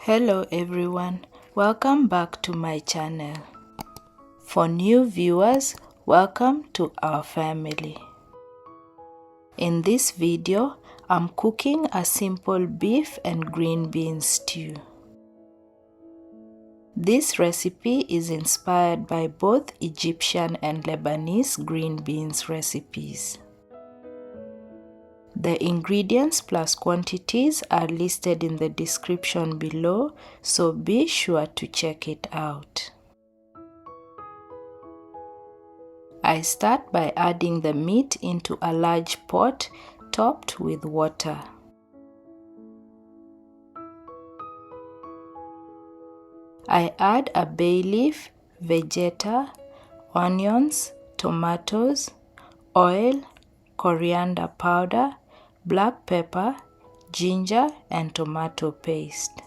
Hello everyone, welcome back to my channel. For new viewers, welcome to our family. In this video, I'm cooking a simple beef and green bean stew. This recipe is inspired by both Egyptian and Lebanese green beans recipes. The ingredients plus quantities are listed in the description below, so be sure to check it out. I start by adding the meat into a large pot topped with water. I add a bay leaf, vegeta, onions, tomatoes, oil, coriander powder, black pepper, ginger, and tomato paste.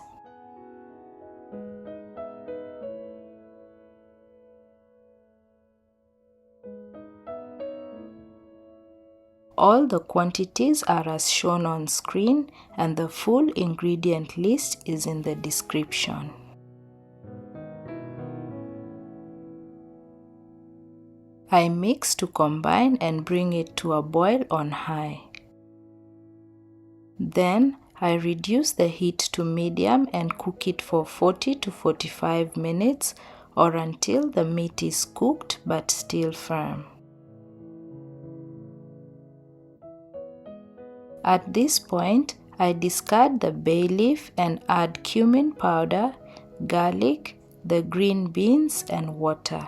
All the quantities are as shown on screen, and the full ingredient list is in the description. I mix to combine and bring it to a boil on high. Then I reduce the heat to medium and cook it for 40 to 45 minutes or until the meat is cooked but still firm. At this point, I discard the bay leaf and add cumin powder, garlic, the green beans, and water.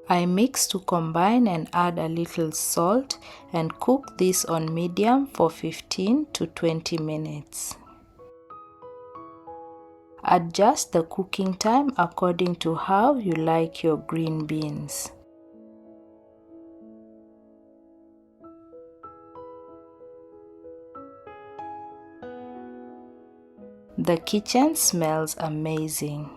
I mix to combine and add a little salt and cook this on medium for 15 to 20 minutes. Adjust the cooking time according to how you like your green beans. The kitchen smells amazing.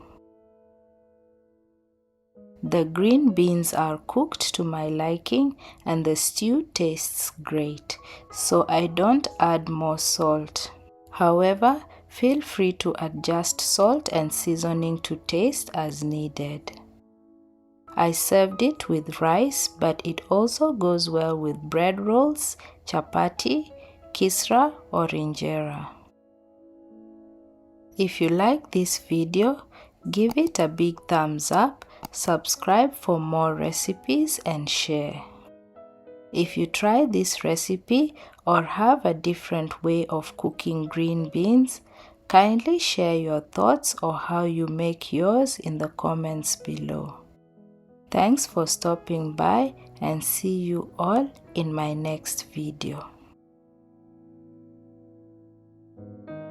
The green beans are cooked to my liking and the stew tastes great, so I don't add more salt. However, feel free to adjust salt and seasoning to taste as needed. I served it with rice, but it also goes well with bread rolls, chapati, kisra, or injera. If you like this video, give it a big thumbs up, subscribe for more recipes, and share. If you try this recipe or have a different way of cooking green beans, kindly share your thoughts or how you make yours in the comments below. Thanks for stopping by, and see you all in my next video.